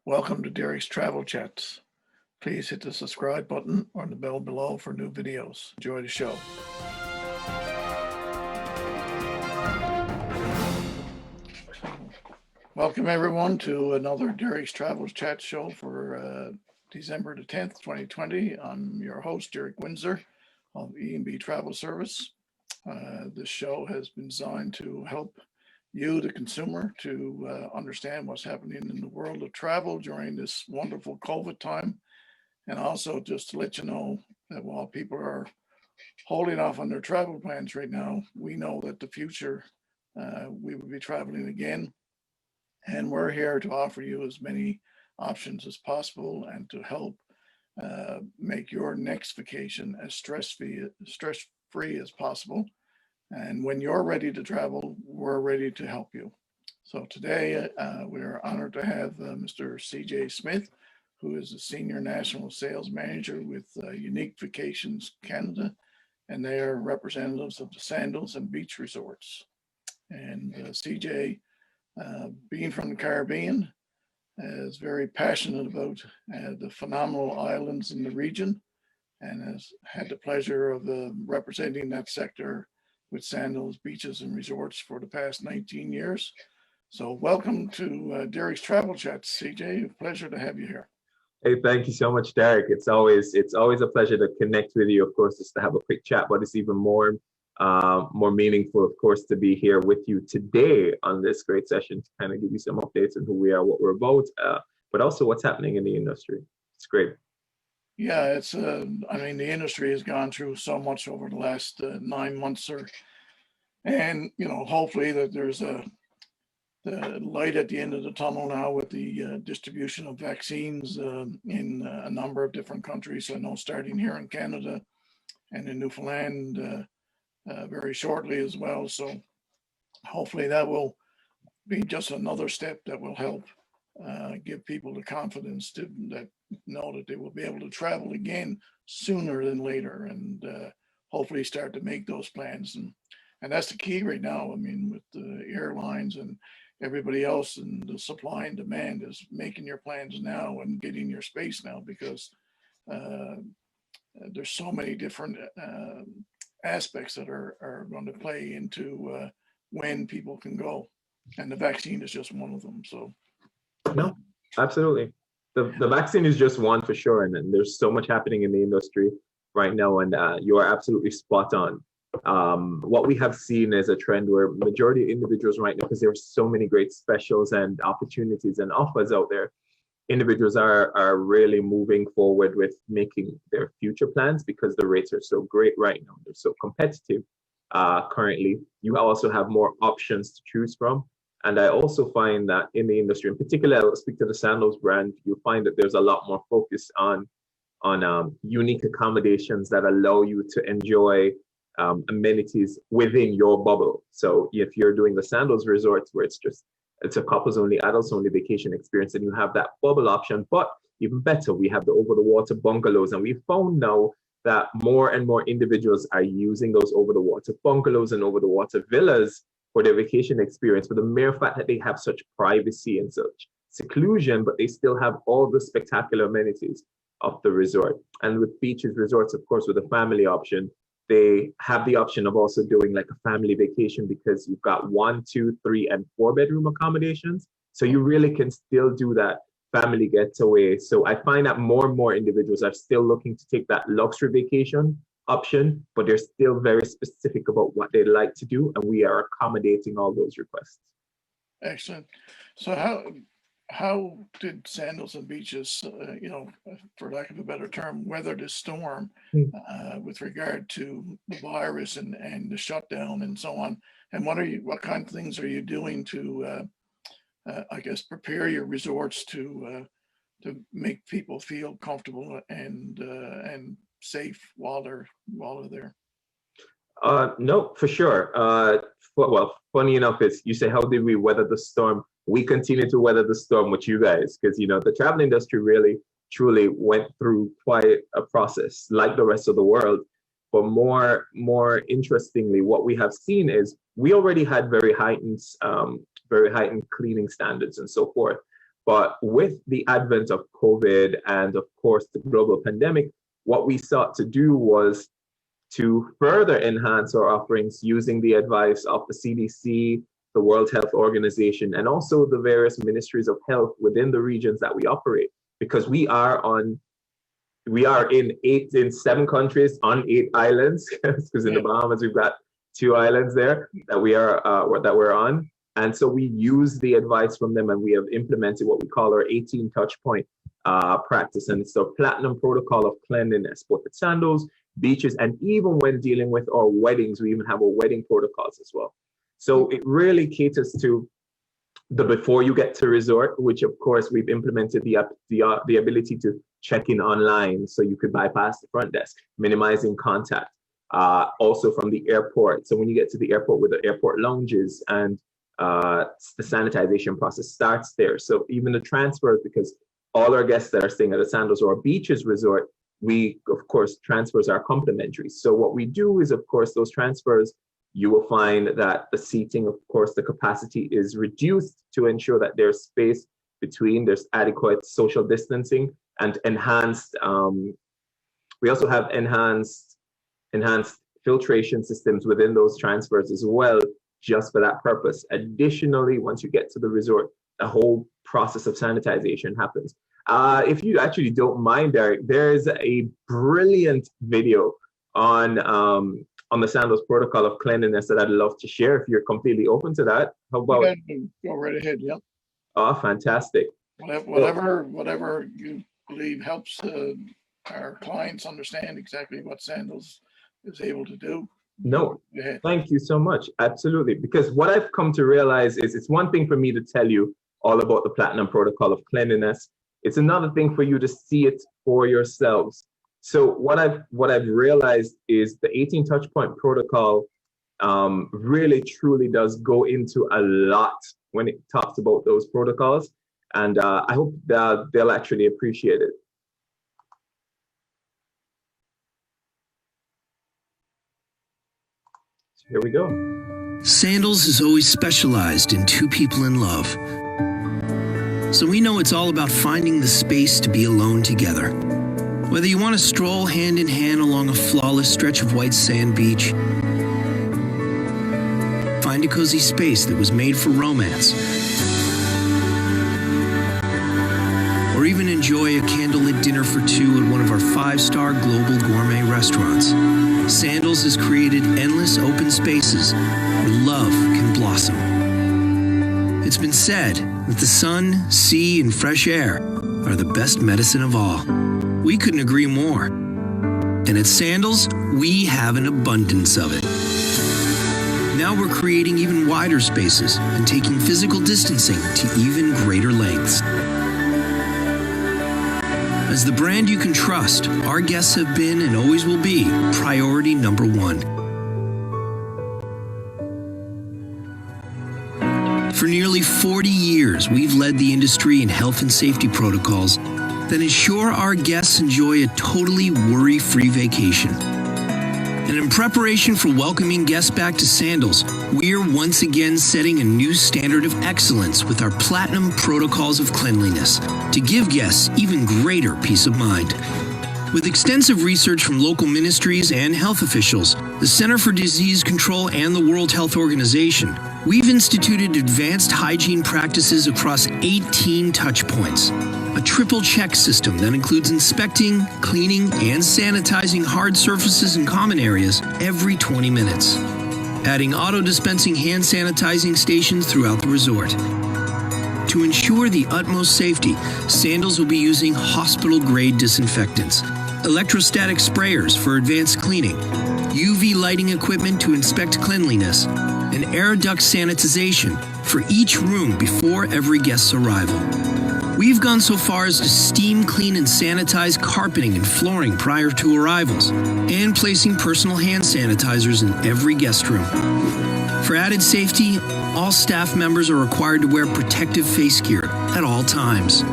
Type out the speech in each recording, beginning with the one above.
Welcome to Derek's Travel Chats. Please hit the subscribe button or the bell below for new videos. Enjoy the show. Welcome everyone to another Derek's Travel Chat show for December the 10th, 2020. I'm your host, Derek Winsor of E&B Travel Service. This show has been designed to help you, the consumer, to understand what's happening in the world of travel during this wonderful COVID time. And also just to let you know that while people are holding off on their travel plans right now, we know that the future we will be traveling again. And we're here to offer you as many options as possible and to help make your next vacation as stress-free as possible. And when you're ready to travel, we're ready to help you. So today we're honored to have Mr. CJ Smith, who is the Senior National Sales Manager with Unique Vacations Canada, and they are representatives of the Sandals and Beach Resorts. And CJ, being from the Caribbean, is very passionate about the phenomenal islands in the region and has had the pleasure of representing that sector with Sandals Beaches and Resorts for the past 19 years. So welcome to Derek's Travel Chats, CJ. Pleasure to have you here. Hey, thank you so much, Derek. It's always a pleasure to connect with you, of course, just to have a quick chat, but it's even more meaningful, of course, to be here with you today on this great session to kind of give you some updates on who we are, what we're about, but also what's happening in the industry. It's great. Yeah, it's the industry has gone through so much over the last 9 months, and hopefully that there's the light at the end of the tunnel now with the distribution of vaccines in a number of different countries. I know starting here in Canada and in Newfoundland very shortly as well. So hopefully that will be just another step that will help give people the confidence that know that they will be able to travel again sooner than later, and hopefully start to make those plans. And that's the key right now. I mean, with the airlines and everybody else, and the supply and demand is making your plans now and getting your space now, because there's so many different aspects that are going to play into when people can go, and the vaccine is just one of them. So no, absolutely. The vaccine is just one for sure, and then there's so much happening in the industry right now, and you are absolutely spot on. What we have seen is a trend where majority of individuals right now, because there are so many great specials and opportunities and offers out there, individuals are really moving forward with making their future plans because the rates are so great right now. They're so competitive currently. You also have more options to choose from. And I also find that in the industry, in particular, I'll speak to the Sandals brand, you'll find that there's a lot more focus on unique accommodations that allow you to enjoy amenities within your bubble. So if you're doing the Sandals resorts where it's a couples only, adults only vacation experience, and you have that bubble option. But even better, we have the over the water bungalows, and we've found now that more and more individuals are using those over the water bungalows and over the water villas for their vacation experience, for the mere fact that they have such privacy and such seclusion, but they still have all the spectacular amenities of the resort. And with beaches resorts, of course, with the family option, they have the option of also doing like a family vacation, because you've got 1, 2, 3, and 4 bedroom accommodations. So you really can still do that family getaway. So I find that more and more individuals are still looking to take that luxury vacation option, but they're still very specific about what they'd like to do, and we are accommodating all those requests. excellent. So how did Sandals and Beaches, for lack of a better term, weather the storm with regard to the virus and the shutdown and so on? And what kind of things are you doing to, I guess, prepare your resorts to make people feel comfortable and safe while they're there? No, for sure. Well, funny enough is you say, how did we weather the storm? We continue to weather the storm with you guys, because the travel industry really truly went through quite a process like the rest of the world. But more interestingly, what we have seen is we already had very heightened cleaning standards and so forth. But with the advent of COVID and of course the global pandemic, what we sought to do was to further enhance our offerings using the advice of the CDC, the World Health Organization, and also the various ministries of health within the regions that we operate, because we are in 7 countries on 8 islands, because in the Bahamas we've got 2 islands there that we're on. And so we use the advice from them, and we have implemented what we call our 18 touch point practice. And it's our platinum protocol of cleanliness, both at Sandals Beaches, and even when dealing with our weddings, we even have our wedding protocols as well. So it really caters to the before you get to resort, which of course we've implemented the ability to check in online, so you could bypass the front desk, minimizing contact. Also from the airport. So when you get to the airport, with the airport lounges, and the sanitization process starts there. So even the transfers, because all our guests that are staying at the Sandals or Beaches Resort, we, of course, transfers are complimentary. So what we do is, of course, those transfers, you will find that the seating, of course, the capacity is reduced to ensure that there's space between, there's adequate social distancing, and enhanced, we also have enhanced filtration systems within those transfers as well, just for that purpose. Additionally, once you get to the resort, the whole process of sanitization happens. If you actually don't mind, Derek, there's a brilliant video on the Sandals protocol of cleanliness that I'd love to share if you're completely open to that. How about? Go right ahead. Yep. Oh, fantastic. Whatever you believe helps our clients understand exactly what Sandals is able to do. No, thank you so much. Absolutely. Because what I've come to realize is, it's one thing for me to tell you all about the platinum protocol of cleanliness. It's another thing for you to see it for yourselves. So what I've realized is the 18 touch point protocol really truly does go into a lot when it talks about those protocols. And I hope that they'll actually appreciate it. Here we go. Sandals has always specialized in 2 people in love. So we know it's all about finding the space to be alone together. Whether you want to stroll hand in hand along a flawless stretch of white sand beach, find a cozy space that was made for romance, or even enjoy a candlelit dinner for 2 at one of our 5-star global gourmet restaurants, Sandals has created endless open spaces where love can blossom. It's been said that the sun, sea, and fresh air are the best medicine of all. We couldn't agree more. And at Sandals, we have an abundance of it. Now we're creating even wider spaces and taking physical distancing to even greater lengths. As the brand you can trust, our guests have been and always will be priority number 1. For nearly 40 years, we've led the industry in health and safety protocols that ensure our guests enjoy a totally worry-free vacation. And in preparation for welcoming guests back to Sandals, we're once again setting a new standard of excellence with our platinum protocols of cleanliness to give guests even greater peace of mind. With extensive research from local ministries and health officials, the Center for Disease Control and the World Health Organization, we've instituted advanced hygiene practices across 18 touch points. A triple check system that includes inspecting, cleaning, and sanitizing hard surfaces and common areas every 20 minutes. Adding auto-dispensing hand sanitizing stations throughout the resort. To ensure the utmost safety, Sandals will be using hospital-grade disinfectants, electrostatic sprayers for advanced cleaning, UV lighting equipment to inspect cleanliness, and air duct sanitization for each room before every guest's arrival. We've gone so far as to steam clean and sanitize carpeting and flooring prior to arrivals, and placing personal hand sanitizers in every guest room. For added safety, all staff members are required to wear protective face gear at all times.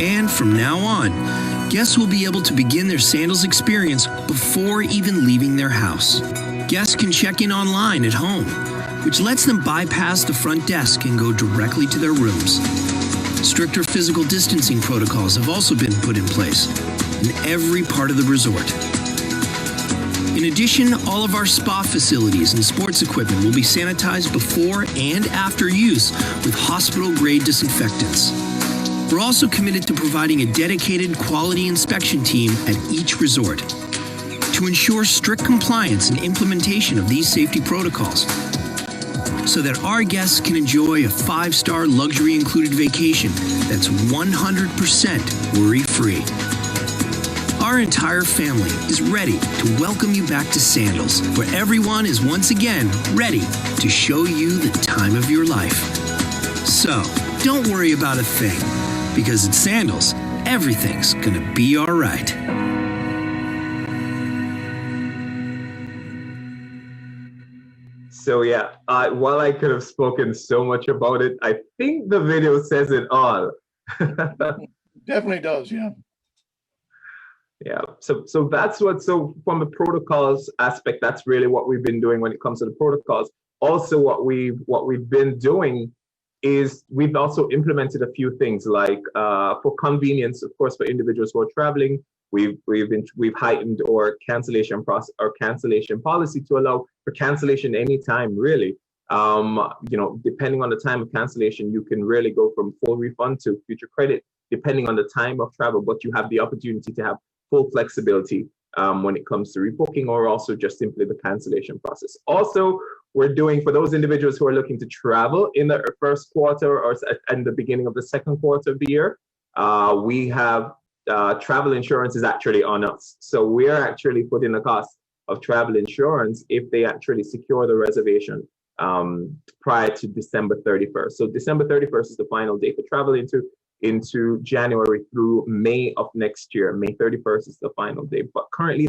And from now on, guests will be able to begin their Sandals experience before even leaving their house. Guests can check in online at home, which lets them bypass the front desk and go directly to their rooms. Stricter physical distancing protocols have also been put in place in every part of the resort. In addition, all of our spa facilities and sports equipment will be sanitized before and after use with hospital-grade disinfectants. We're also committed to providing a dedicated quality inspection team at each resort to ensure strict compliance and implementation of these safety protocols so that our guests can enjoy a 5-star luxury included vacation that's 100% worry-free. Our entire family is ready to welcome you back to Sandals, where everyone is once again ready to show you the time of your life. So, don't worry about a thing, because at Sandals, everything's gonna be all right. So yeah, while I could have spoken so much about it, I think the video says it all. Definitely does, yeah. Yeah, so that's so from the protocols aspect, that's really what we've been doing when it comes to the protocols. Also, what we've been doing is we've also implemented a few things like for convenience, of course, for individuals who are traveling, we've heightened our cancellation process or cancellation policy to allow for cancellation anytime, really. Depending on the time of cancellation, you can really go from full refund to future credit, depending on the time of travel, but you have the opportunity to have full flexibility when it comes to rebooking or also just simply the cancellation process. Also, we're doing for those individuals who are looking to travel in the first quarter or in the beginning of the second quarter of the year, we have travel insurance is actually on us. So we're actually putting the cost of travel insurance if they actually secure the reservation prior to December 31st. So December 31st is the final day for travel into January through May of next year. May 31st is the final day. But currently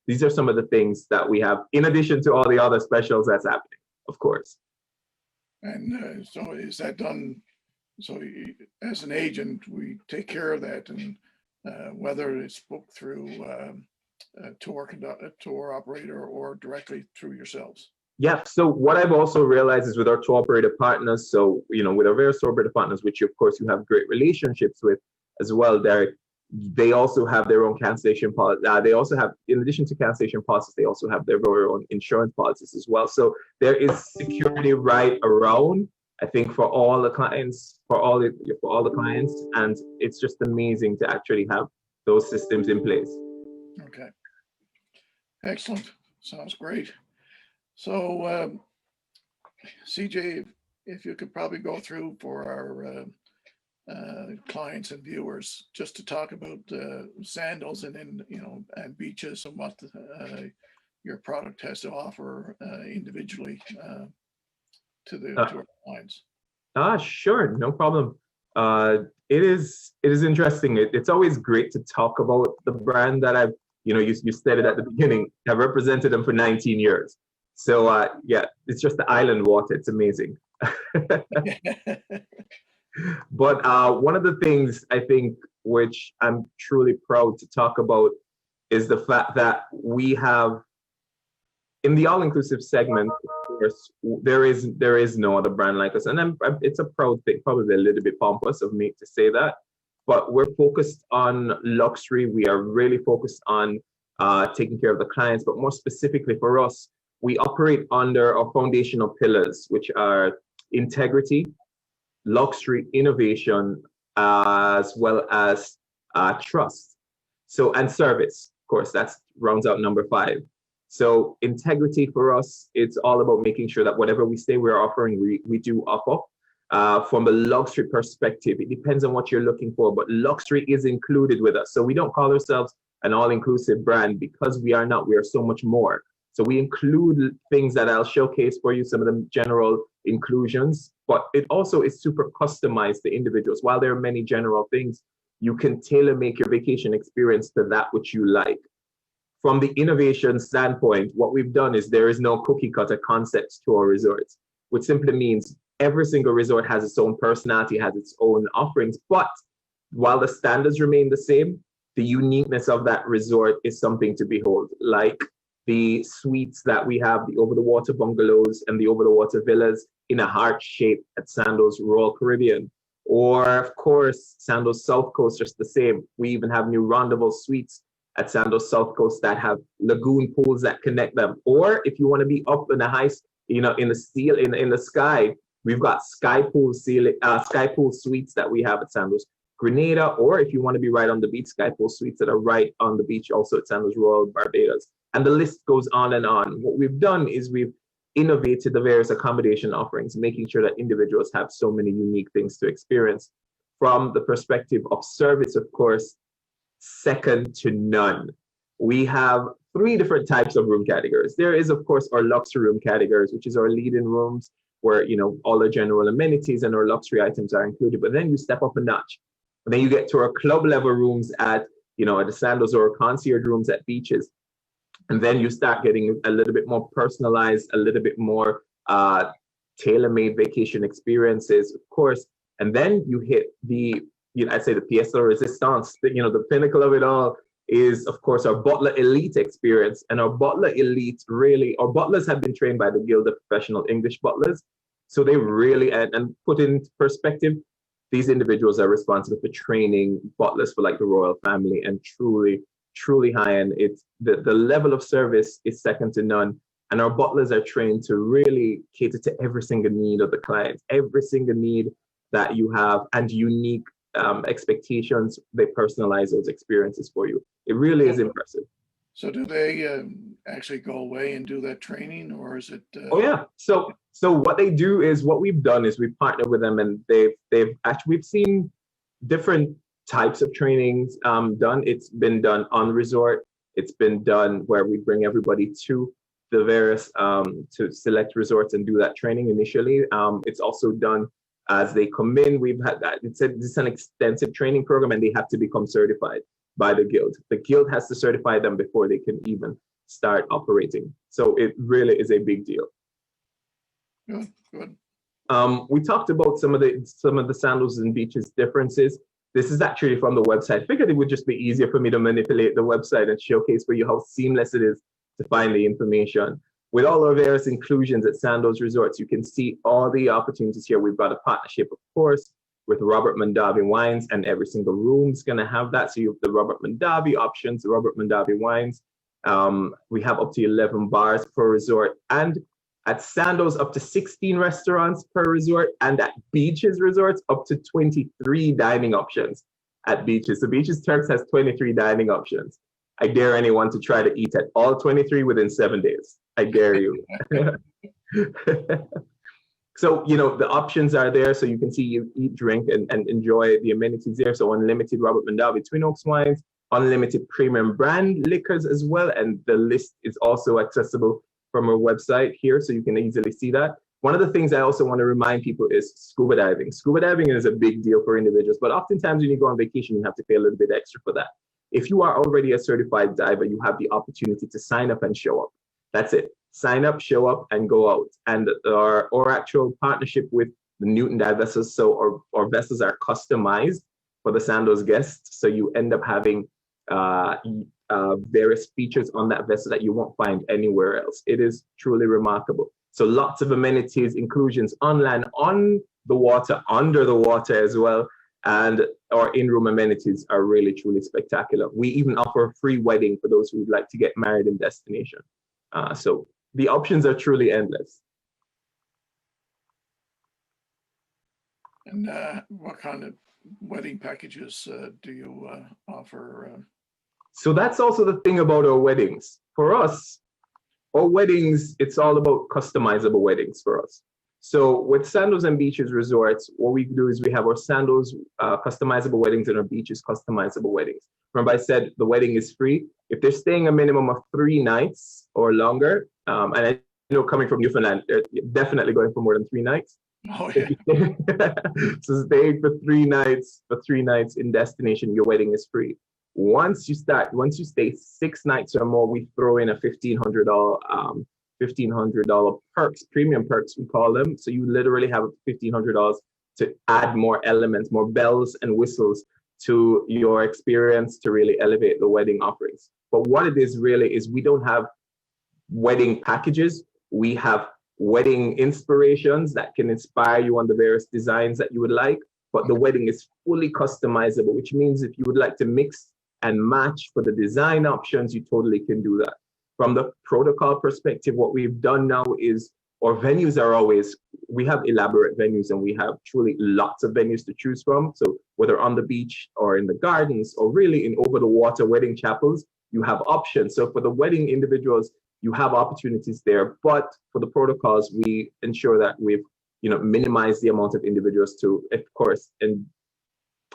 these are some of the things that we have in addition to all the other specials that's happening, of course. And so is that done? So as an agent, we take care of that, and whether it's booked through a tour operator or directly through yourselves. Yeah. So what I've also realized is with our tour operator partners, so with our various tour operator partners, which of course you have great relationships with as well, Derek, they also have their own cancellation policy. They also have, in addition to cancellation policies, they also have their very own insurance policies as well. So there is security right around, I think, for all the clients, for all the clients, and it's just amazing to actually have those systems in place. Okay. Excellent. Sounds great. So, CJ, if you could probably go through for our clients and viewers, just to talk about Sandals and then and beaches and what your product has to offer individually to our clients. Sure, no problem. It is interesting. It's always great to talk about the brand that I've you said it at the beginning. I've represented them for 19 years. So yeah, it's just the island water. It's amazing. But one of the things I think which I'm truly proud to talk about is the fact that we have, in the all-inclusive segment, of course, there is no other brand like us. And it's a proud thing, probably a little bit pompous of me to say that, but we're focused on luxury. We are really focused on taking care of the clients, but more specifically for us, we operate under our foundational pillars, which are integrity, luxury, innovation, as well as trust. So, and service, of course, that rounds out number 5. So integrity for us, it's all about making sure that whatever we say we're offering, we do offer. From a luxury perspective, it depends on what you're looking for, but luxury is included with us. So we don't call ourselves an all-inclusive brand because we are not, we are so much more. So we include things that I'll showcase for you, some of the general inclusions, but it also is super customized to individuals. While there are many general things, you can tailor make your vacation experience to that which you like. From the innovation standpoint, what we've done is there is no cookie cutter concepts to our resorts, which simply means every single resort has its own personality, has its own offerings, but while the standards remain the same, the uniqueness of that resort is something to behold, like the suites that we have, the over-the-water bungalows and the over-the-water villas in a heart shape at Sandals Royal Caribbean. Or of course, Sandals South Coast, just the same. We even have new rendezvous suites at Sandals South Coast that have lagoon pools that connect them. Or if you want to be up in the high, in the seal, in the sky, we've got sky pool suites that we have at Sandals Grenada. Or if you want to be right on the beach, sky pool suites that are right on the beach, also at Sandals Royal Barbados. And the list goes on and on. What we've done is we've innovated the various accommodation offerings, making sure that individuals have so many unique things to experience. From the perspective of service, of course, second to none. We have 3 different types of room categories. There is, of course, our luxury room categories, which is our lead-in rooms, where all the general amenities and our luxury items are included. But then you step up a notch. And then you get to our club level rooms at the Sandals, or concierge rooms at beaches. And then you start getting a little bit more personalized, a little bit more tailor-made vacation experiences, of course. And then you hit I'd say the pièce de résistance, the pinnacle of it all is, of course, our Butler Elite experience. And our Butler Elite our butlers have been trained by the Guild of Professional English Butlers. So they really, and put in perspective, these individuals are responsible for training butlers for like the royal family, and truly high end. It's the level of service is second to none. And our butlers are trained to really cater to every single need of the client, every single need that you have, and unique expectations. They personalize those experiences for you. It really is impressive. So do they actually go away and do that training, or is it? Oh yeah. So what they do is, what we've done is we've partnered with them, and we've seen different types of trainings done. It's been done on resort. It's been done where we bring everybody to the various to select resorts and do that training initially. It's also done as they come in. We've had that. It's an extensive training program, and they have to become certified by the guild. The guild has to certify them before they can even start operating. So it really is a big deal. Good. We talked about some of the Sandals and Beaches differences. This is actually from the website. I figured it would just be easier for me to manipulate the website and showcase for you how seamless it is to find the information. With all our various inclusions at Sandals Resorts, you can see all the opportunities here. We've got a partnership, of course, with Robert Mondavi Wines, and every single room is going to have that. So you have the Robert Mondavi options, the Robert Mondavi Wines. We have up to 11 bars per resort, and at Sandals up to 16 restaurants per resort, and at Beaches Resorts up to 23 dining options at Beaches. So Beaches Turks has 23 dining options. I dare anyone to try to eat at all 23 within 7 days. I dare you. So, the options are there, so you can see, you eat, drink, and enjoy the amenities there. So unlimited Robert Mondavi Twin Oaks wines, unlimited premium brand liquors as well. And the list is also accessible from our website here, so you can easily see that. One of the things I also want to remind people is scuba diving. Scuba diving is a big deal for individuals, but oftentimes when you go on vacation, you have to pay a little bit extra for that. If you are already a certified diver, you have the opportunity to sign up and show up. That's it. Sign up, show up, and go out. And our actual partnership with the Newton Dive vessels, so our vessels are customized for the Sandals guests. So you end up having various features on that vessel that you won't find anywhere else. It is truly remarkable. So lots of amenities, inclusions on land, on the water, under the water as well. And our in-room amenities are really, truly spectacular. We even offer a free wedding for those who would like to get married in destination. So the options are truly endless. And what kind of wedding packages do you offer? So that's also the thing about our weddings. For us, our weddings, it's all about customizable weddings for us. So with Sandals and Beaches Resorts, what we do is we have our Sandals customizable weddings and our Beaches customizable weddings. Remember I said the wedding is free. If they're staying a minimum of 3 nights or longer, and I know coming from Newfoundland, they're definitely going for more than 3 nights. Oh, yeah. So staying for 3 nights in destination, your wedding is free. Once you stay 6 nights or more, we throw in a $1,500 perks, premium perks we call them. So you literally have $1,500 to add more elements, more bells and whistles to your experience to really elevate the wedding offerings. But what it is really is we don't have wedding packages. We have wedding inspirations that can inspire you on the various designs that you would like. but the wedding is fully customizable, which means if you would like to mix and match for the design options, you totally can do that. From the protocol perspective, what we've done now is our venues are always, we have elaborate venues and we have truly lots of venues to choose from. So whether on the beach or in the gardens or really in over the water wedding chapels, you have options. So for the wedding individuals, you have opportunities there. But for the protocols, we ensure that we've minimize the amount of individuals to, of course, and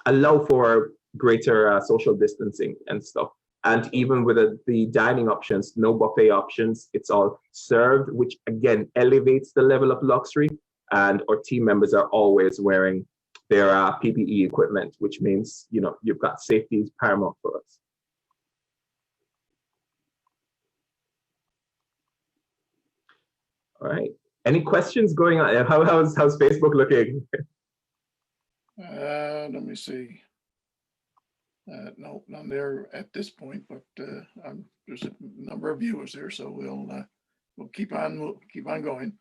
allow for greater social distancing and stuff. And even with the dining options, no buffet options, it's all served, which again elevates the level of luxury. And our team members are always wearing their PPE equipment, which means you've got safety is paramount for us. All right. Any questions going on? How's Facebook looking? Let me see. No, none there at this point, but there's a number of viewers there, so we'll keep on going.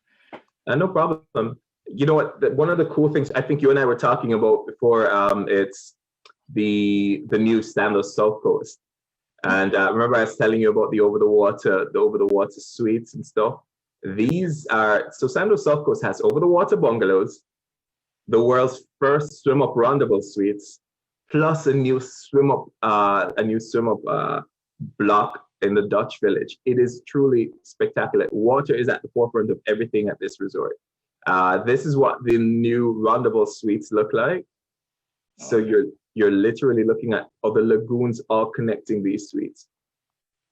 No problem. You know what? One of the cool things I think you and I were talking about before, it's the new Sandals South Coast, and remember I was telling you about the over the water suites and stuff. These are Sandals South Coast has over the water bungalows, the world's first swim up roundable suites, plus a new swim up block in the Dutch village. It is truly spectacular. Water is at the forefront of everything at this resort. This is what the new roundable suites look like. So you're literally looking at other lagoons all connecting these suites.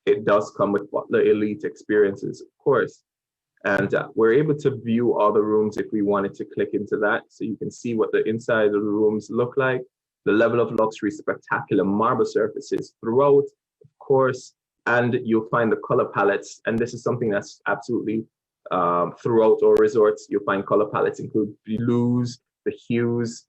It does come with Butler Elite experiences, of course. And we're able to view all the rooms if we wanted to click into that. So you can see what the inside of the rooms look like. The level of luxury, spectacular marble surfaces throughout, of course. And you'll find the color palettes. And this is something that's absolutely throughout our resorts. You'll find color palettes include blues, the hues,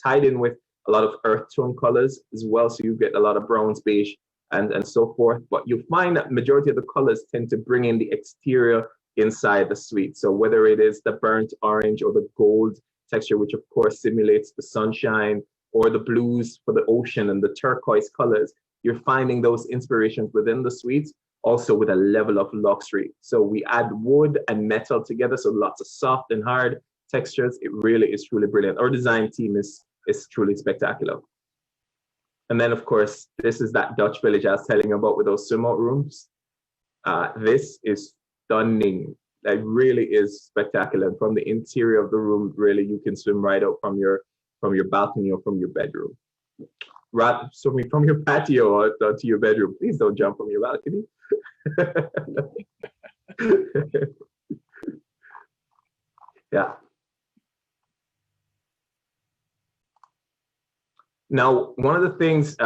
tied in with a lot of earth tone colors as well. So you get a lot of browns, beige, and so forth. But you'll find that majority of the colors tend to bring in the exterior inside the suite. So whether it is the burnt orange or the gold texture, which of course simulates the sunshine, or the blues for the ocean and the turquoise colors, you're finding those inspirations within the suites, also with a level of luxury. So we add wood and metal together, so lots of soft and hard textures. It really is truly brilliant. Our design team is truly spectacular. And then of course, this is that Dutch village I was telling you about with those swim out rooms. This is stunning. It really is spectacular. And from the interior of the room, really, you can swim right out from your balcony or from your bedroom. Swimming from your patio out to your bedroom. Please don't jump from your balcony. Yeah. Now, one of the things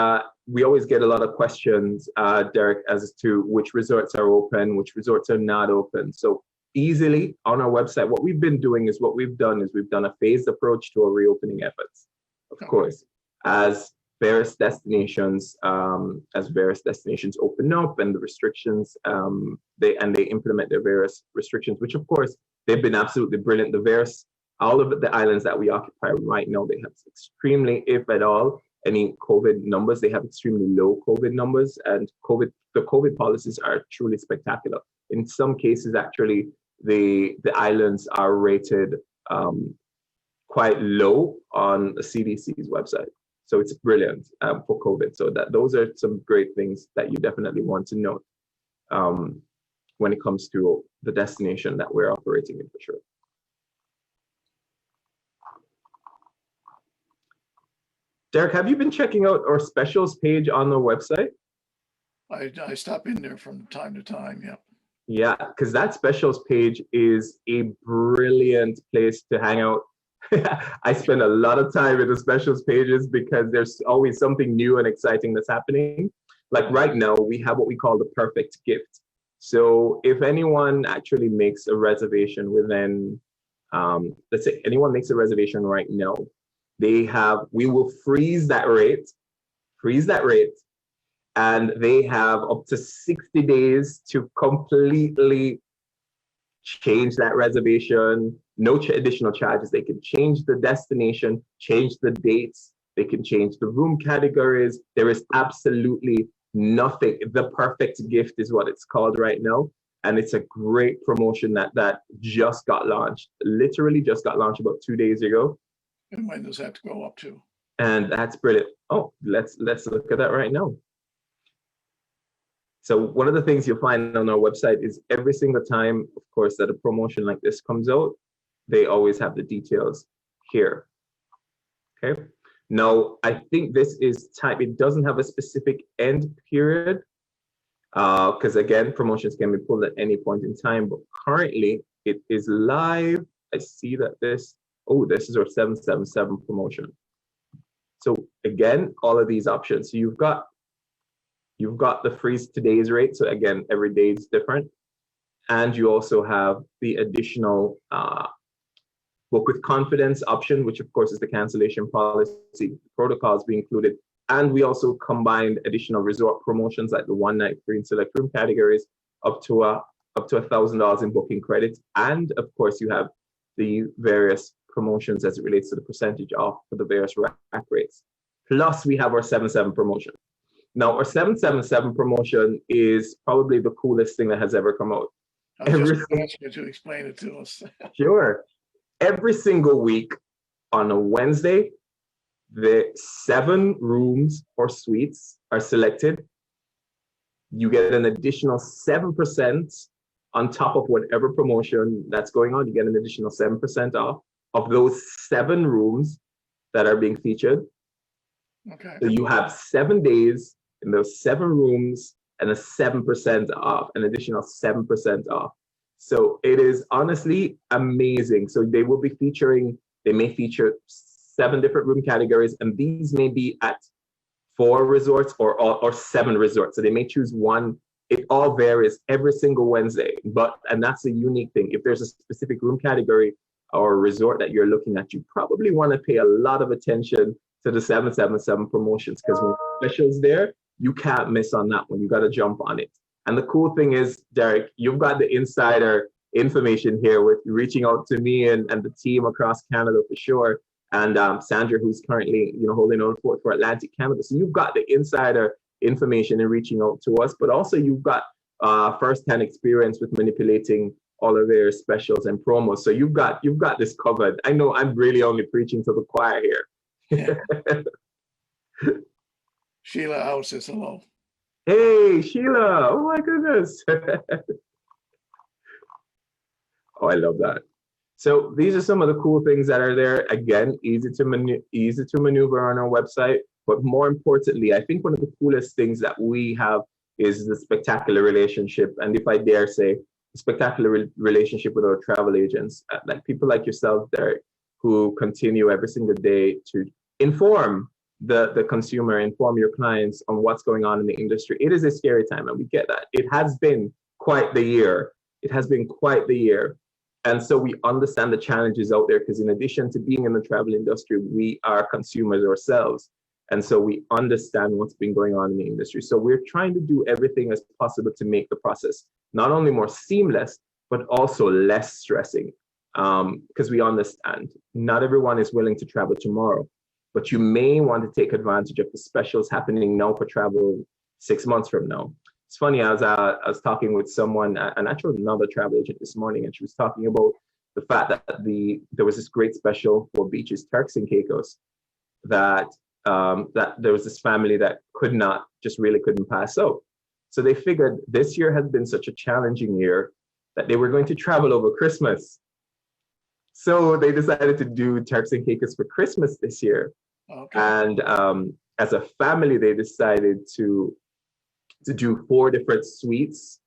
we always get a lot of questions, Derek, as to which resorts are open, which resorts are not open. So easily on our website, what we've done a phased approach to our reopening efforts. Of course, as various destinations open up and the restrictions, they implement their various restrictions, which of course they've been absolutely brilliant. All of the islands that we occupy right now, they have extremely, if at all, any COVID numbers. They have extremely low COVID numbers, and the COVID policies are truly spectacular. In some cases, actually, the islands are rated quite low on the CDC's website. So it's brilliant for COVID. So those are some great things that you definitely want to note when it comes to the destination that we're operating in, for sure. Derek, have you been checking out our specials page on the website? I stop in there from time to time, yeah. Yeah, because that specials page is a brilliant place to hang out. I spend a lot of time in the specials pages because there's always something new and exciting that's happening. Like right now, we have what we call the perfect gift. So if anyone actually makes a reservation within, let's say anyone makes a reservation right now, we will freeze that rate, and they have up to 60 days to completely change that reservation, no additional charges. They can change the destination, change the dates, they can change the room categories. There is absolutely nothing. The perfect gift is what it's called right now. And it's a great promotion that just got launched, literally just got launched about 2 days ago. And when does that go up to? And that's brilliant. Oh, let's look at that right now. So one of the things you'll find on our website is every single time, of course, that a promotion like this comes out, they always have the details here. Okay. Now, I think this is type, it doesn't have a specific end period, because again, promotions can be pulled at any point in time, but currently it is live. I see that this is our 777 promotion. So again, all of these options. So you've got the freeze today's rate. So again, every day is different. And you also have the additional book with confidence option, which of course is the cancellation policy protocols be included. And we also combined additional resort promotions like the 1 night free in select room categories up to $1,000 in booking credits. And of course you have the various promotions as it relates to the percentage off for the various rack rates. Plus we have our 7/7 promotion. Now our 7/7 promotion is probably the coolest thing that has ever come out. I was just going to ask you to explain it to us. Sure. Every single week on a Wednesday, the 7 rooms or suites are selected. You get an additional 7% on top of whatever promotion that's going on. You get an additional 7% off of those 7 rooms that are being featured. Okay. So you have 7 days in those 7 rooms and a 7% off, an additional 7% off. So it is honestly amazing. So they may feature 7 different room categories, and these may be at 4 resorts or 7 resorts. So they may choose one. It all varies every single Wednesday, and that's the unique thing. If there's a specific room category or resort that you're looking at, you probably want to pay a lot of attention to the 777 promotions, because when specials there, you can't miss on that one. You got to jump on it. And the cool thing is, Derek, you've got the insider information here with reaching out to me and the team across Canada for sure. And Sandra, who's currently holding on for Atlantic Canada. So you've got the insider information in reaching out to us, but also you've got first-hand experience with manipulating all of their specials and promos. So you've got this covered. I know I'm really only preaching to the choir here. Yeah. Sheila House says hello. Hey, Sheila. Oh my goodness. Oh, I love that. So these are some of the cool things that are there. Again, easy to maneuver on our website. But more importantly, I think one of the coolest things that we have is the spectacular relationship. And if I dare say, the spectacular relationship with our travel agents, like people like yourself, Derek, who continue every single day to inform the consumer, inform your clients on what's going on in the industry. It is a scary time, and we get that. It has been quite the year. And so we understand the challenges out there, because in addition to being in the travel industry, we are consumers ourselves. And so we understand what's been going on in the industry. So we're trying to do everything as possible to make the process not only more seamless, but also less stressing. Because we understand not everyone is willing to travel tomorrow, but you may want to take advantage of the specials happening now for travel 6 months from now. It's funny, I was talking with someone, and actually another travel agent this morning, and she was talking about the fact that there was this great special for beaches, Turks and Caicos, that there was this family that couldn't pass out. So they figured this year has been such a challenging year that they were going to travel over Christmas. So they decided to do Turks and Caicos for Christmas this year. Okay. And as a family, they decided to do 4 different suites.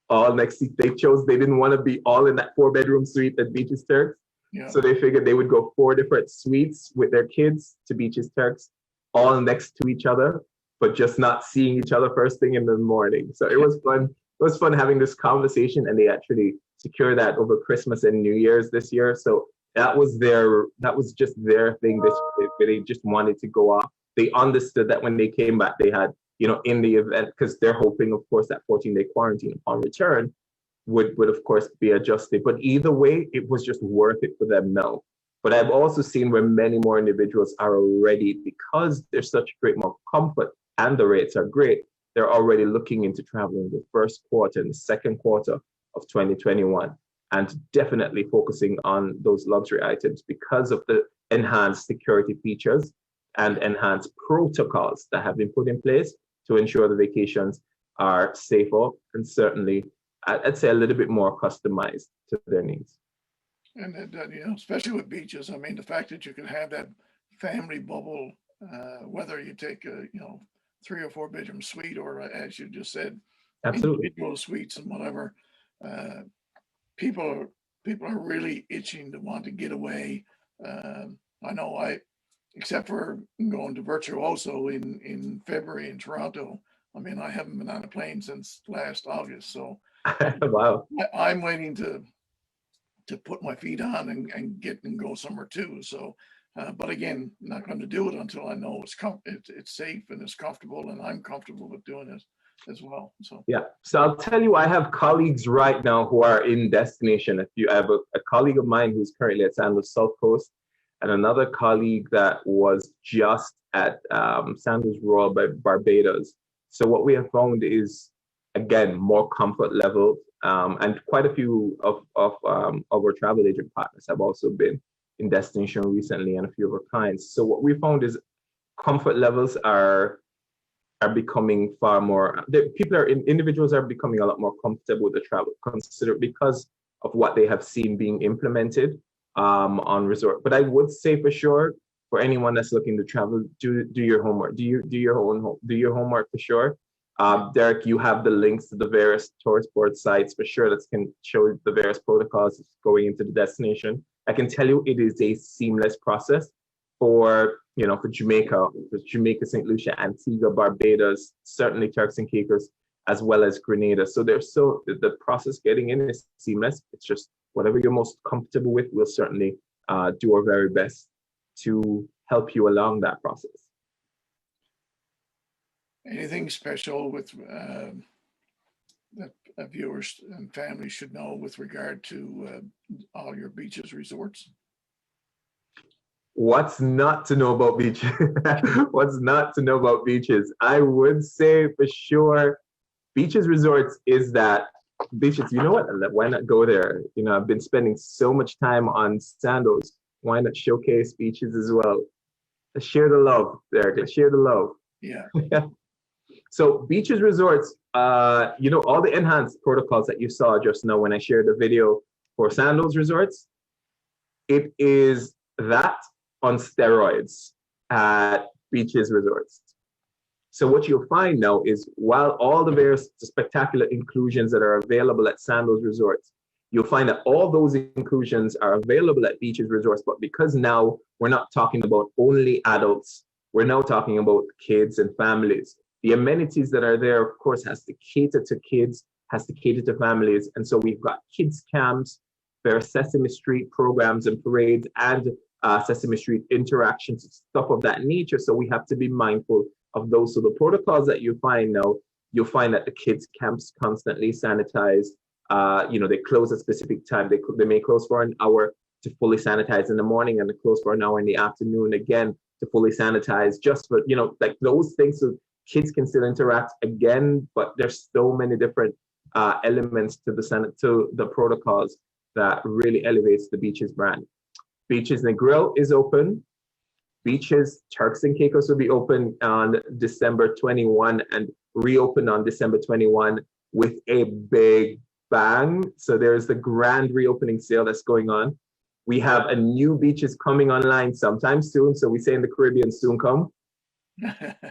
They didn't want to be all in that 4-bedroom suite at Beaches Turks. Yeah. So they figured they would go 4 different suites with their kids to Beaches Turks, all next to each other, but just not seeing each other first thing in the morning. So it was fun. It was fun having this conversation, and they actually secured that over Christmas and New Year's this year. So that was just their thing this year. They just wanted to go off. They understood that when they came back, they had, in the event, because they're hoping, of course, that 14-day quarantine upon return would of course be adjusted. But either way, it was just worth it for them now. But I've also seen where many more individuals are already, because there's such great more comfort and the rates are great, they're already looking into traveling the first quarter and the second quarter of 2021, and definitely focusing on those luxury items because of the enhanced security features and enhanced protocols that have been put in place to ensure the vacations are safer and certainly, I'd say, a little bit more customized to their needs. And especially with beaches, I mean, the fact that you can have that family bubble, whether you take a 3 or 4 bedroom suite, or as you just said, Absolutely. individual suites and whatever, people are really itching to want to get away. I know except for going to Virtuoso in February in Toronto, I mean, I haven't been on a plane since last August. So Wow. I'm waiting to put my feet on and get and go somewhere too. So, but again, not going to do it until I know it's safe and it's comfortable, and I'm comfortable with doing it as well. So yeah. So I'll tell you, I have colleagues right now who are in destination. If you have a colleague of mine who's currently at Sandals South Coast, and another colleague that was just at Sandals Royal by Barbados. So what we have found is, again, more comfort level. And quite a few of our travel agent partners have also been in destination recently, and a few of our clients. So what we found is comfort levels are becoming far more. Individuals are becoming a lot more comfortable with the travel, because of what they have seen being implemented on resort. But I would say for sure, for anyone that's looking to travel, do your homework. Do your homework for sure. Derek, you have the links to the various tourist board sites for sure that can show the various protocols going into the destination. I can tell you it is a seamless process for Jamaica, St. Lucia, Antigua, Barbados, certainly Turks and Caicos, as well as Grenada. So the process getting in is seamless. It's just whatever you're most comfortable with, we'll certainly do our very best to help you along that process. Anything special with that viewers and families should know with regard to all your beaches resorts? What's not to know about beaches? What's not to know about beaches? I would say for sure, Beaches Resorts is that beaches. You know what? Why not go there? I've been spending so much time on Sandals. Why not showcase beaches as well? Let's share the love, Derek. Let's share the love. Yeah. So Beaches Resorts, all the enhanced protocols that you saw just now when I shared the video for Sandals Resorts, it is that on steroids at Beaches Resorts. So what you'll find now is, while all the various spectacular inclusions that are available at Sandals Resorts, you'll find that all those inclusions are available at Beaches Resorts, but because now we're not talking about only adults, we're now talking about kids and families. The amenities that are there, of course, has to cater to kids, has to cater to families. And so we've got kids camps, various Sesame Street programs and parades, and Sesame Street interactions, stuff of that nature. So we have to be mindful of those. So the protocols that you find now, you'll find that the kids camps constantly sanitize. They close at a specific time. They may close for an hour to fully sanitize in the morning, and they close for an hour in the afternoon again to fully sanitize, just for, like those things. So kids can still interact again, but there's so many different elements to the protocols that really elevates the Beaches brand. Beaches Negril is open. Beaches Turks and Caicos will be open on December 21 and reopen on December 21 with a big bang. So there's the grand reopening sale that's going on. We have a new beaches coming online sometime soon. So we say in the Caribbean, soon come.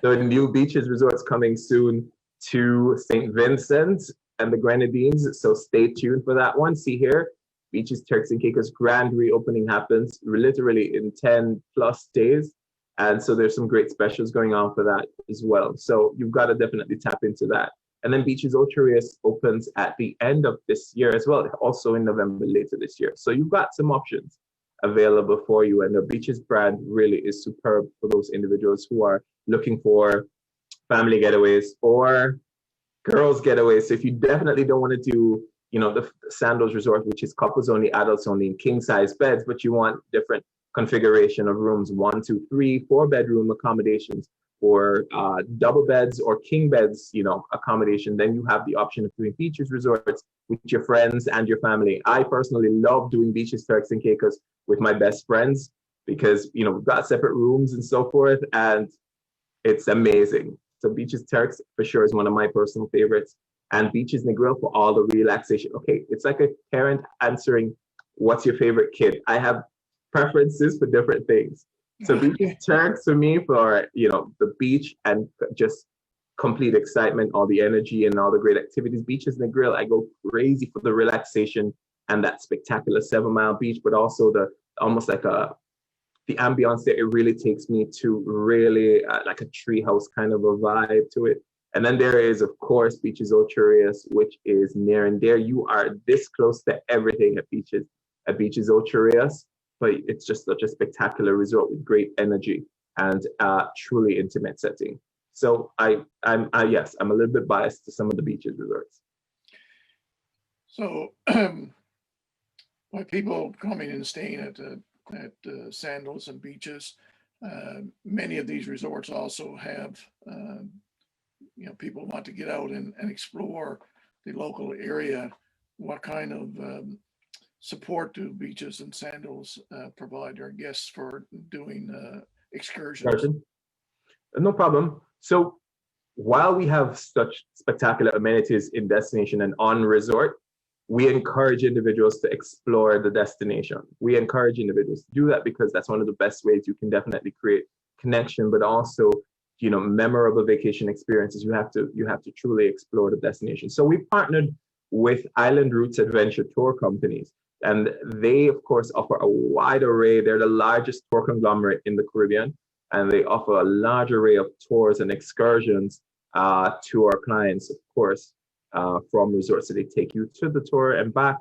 The new Beaches Resorts coming soon to St. Vincent and the Grenadines. So stay tuned for that one. See here, Beaches Turks and Caicos grand reopening happens literally in 10 plus days. And so there's some great specials going on for that as well. So you've got to definitely tap into that. And then Beaches Ultra Race opens at the end of this year as well, also in November later this year. So you've got some options available for you. And the Beaches brand really is superb for those individuals who are looking for family getaways or girls getaways. So if you definitely don't want to do the Sandals Resort, which is couples only, adults only, in king size beds, but you want different configuration of rooms, 1, 2, 3, 4 bedroom accommodations, or double beds or king beds, accommodation. Then you have the option of doing beaches resorts with your friends and your family. I personally love doing beaches, Turks and Caicos with my best friends because, we've got separate rooms and so forth, and it's amazing. So beaches Turks for sure is one of my personal favorites, and beaches Negril for all the relaxation. Okay, it's like a parent answering, what's your favorite kid? I have preferences for different things. So beaches Turks for me for, the beach and just complete excitement, all the energy and all the great activities. Beaches Negril, I go crazy for the relaxation and that spectacular 7 Mile beach, but also the almost like the ambiance there. It really takes me to really like a treehouse kind of a vibe to it. And then there is, of course, Beaches Ocherius, which is near and dear. You are this close to everything at Beaches Ocherius, but it's just such a spectacular resort with great energy and truly intimate setting. So yes, I'm a little bit biased to some of the beaches resorts. So by people coming and staying at Sandals and Beaches, many of these resorts also have, people want to get out and explore the local area. What kind of support do Beaches and Sandals provide their guests for doing excursions? No problem. So while we have such spectacular amenities in destination and on resort, we encourage individuals to explore the destination. We encourage individuals to do that because that's one of the best ways you can definitely create connection, but also, memorable vacation experiences. You have to truly explore the destination. So we partnered with Island Routes Adventure tour companies, and they, of course, offer a wide array. They're the largest tour conglomerate in the Caribbean, and they offer a large array of tours and excursions to our clients, of course, from resorts. So they take you to the tour and back.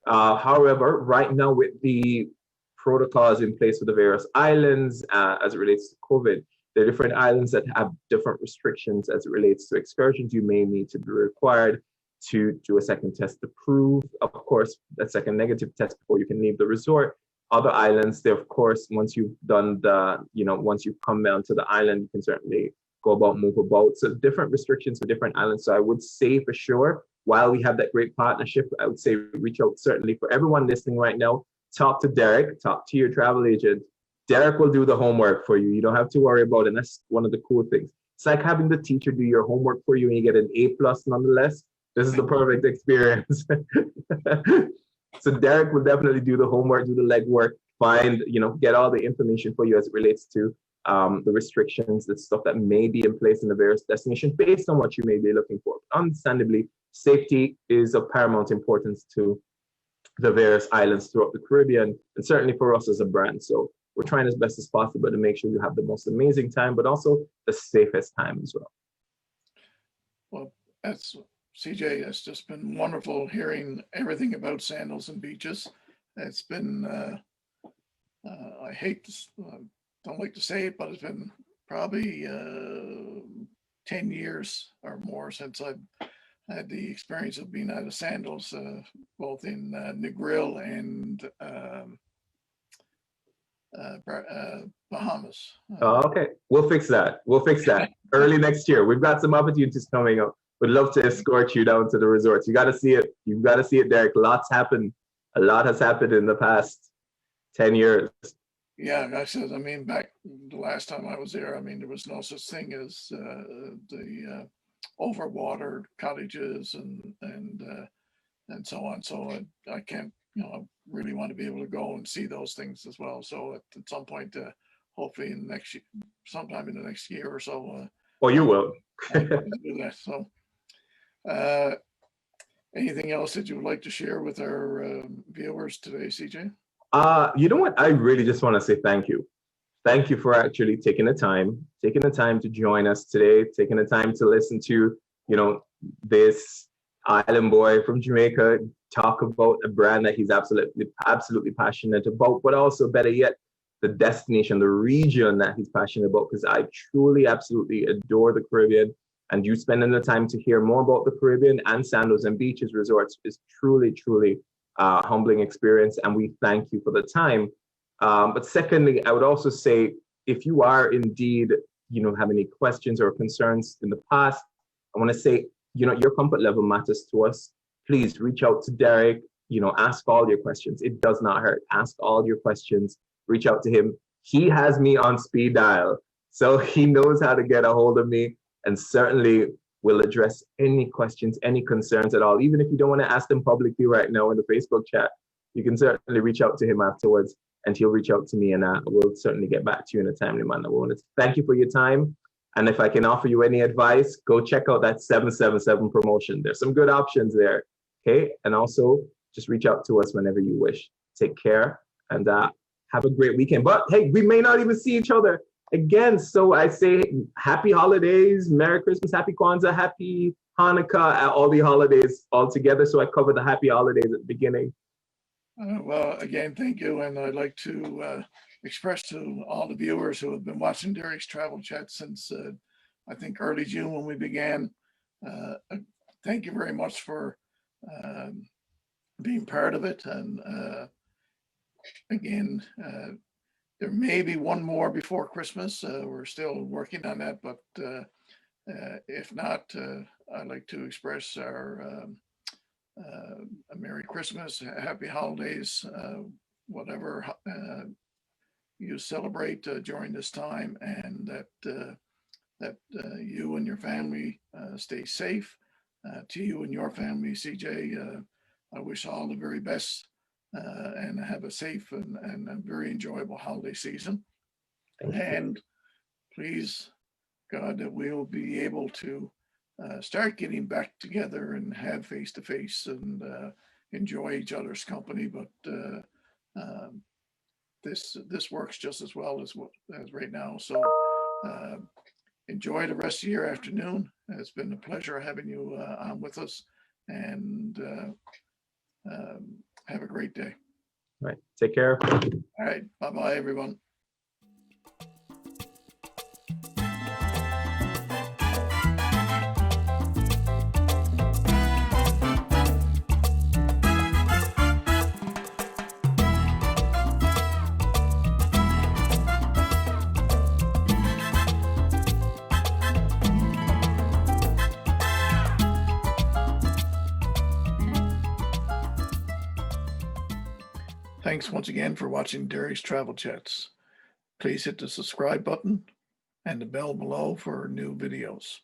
However, right now with the protocols in place for the various islands as it relates to COVID, there are different islands that have different restrictions as it relates to excursions. You may need to be required to do a second test to prove, of course, that second negative test before you can leave the resort. Other islands, they, of course, once you've done once you've come down to the island, you can certainly go about, move about. So different restrictions for different islands. So I would say for sure, while we have that great partnership, I would say reach out certainly for everyone listening right now. Talk to Derek, talk to your travel agent. Derek will do the homework for you. You don't have to worry about it. And that's one of the cool things. It's like having the teacher do your homework for you and you get an A+ nonetheless. This is the perfect experience. So Derek will definitely do the homework, do the legwork, find, get all the information for you as it relates to the restrictions, the stuff that may be in place in the various destinations based on what you may be looking for. Understandably, safety is of paramount importance to the various islands throughout the Caribbean, and certainly for us as a brand. So we're trying as best as possible to make sure you have the most amazing time, but also the safest time as well. Well, that's CJ. It's just been wonderful hearing everything about Sandals and Beaches. It's been, I hate to, don't like to say it, but it's been probably 10 years or more since I've had the experience of being out of Sandals, both in Negril and Bahamas. Okay, we'll fix that. Early next year. We've got some opportunities coming up. We'd love to escort you down to the resorts. You got to see it. You've got to see it, Derek. A lot has happened in the past 10 years. Yeah, I said, back the last time I was there, there was no such thing as the overwatered cottages and so on. So I can't, I really want to be able to go and see those things as well. So at some point, hopefully sometime in the next year or so. You will. Do that. So, anything else that you would like to share with our viewers today, CJ? You know what? I really just want to say thank you. Thank you for actually taking the time to join us today, taking the time to listen to, this island boy from Jamaica talk about a brand that he's absolutely passionate about, but also better yet, the destination, the region that he's passionate about, because I truly, absolutely adore the Caribbean. And you spending the time to hear more about the Caribbean and Sandals and Beaches Resorts is truly, truly a humbling experience. And we thank you for the time. But secondly, I would also say, if you are indeed, have any questions or concerns in the past, I want to say, your comfort level matters to us. Please reach out to Derek, ask all your questions. It does not hurt. Ask all your questions, reach out to him. He has me on speed dial, so he knows how to get a hold of me, and certainly will address any questions, any concerns at all. Even if you don't want to ask them publicly right now in the Facebook chat, you can certainly reach out to him afterwards, and he'll reach out to me, and we'll certainly get back to you in a timely manner. We want to thank you for your time. And if I can offer you any advice, go check out that 777 promotion. There's some good options there. Okay. And also just reach out to us whenever you wish. Take care and have a great weekend. But hey, we may not even see each other again. So I say happy holidays, Merry Christmas, Happy Kwanzaa, Happy Hanukkah, all the holidays all together. So I covered the happy holidays at the beginning. Well, again, thank you. And I'd like to express to all the viewers who have been watching Derek's Travel Chat since I think early June when we began. Thank you very much for being part of it. And again, there may be one more before Christmas. We're still working on that, but if not, I'd like to express our a Merry Christmas, Happy Holidays, whatever you celebrate during this time, and that you and your family stay safe. To you and your family, CJ, I wish all the very best and have a safe and a very enjoyable holiday season. And please, God, that we'll be able to start getting back together and have face-to-face and enjoy each other's company. But this works just as well as right now. So enjoy the rest of your afternoon. It's been a pleasure having you on with us, and have a great day. All right. Take care. All right. Bye-bye, everyone. Thanks once again for watching Derek's Travel Chats. Please hit the subscribe button and the bell below for new videos.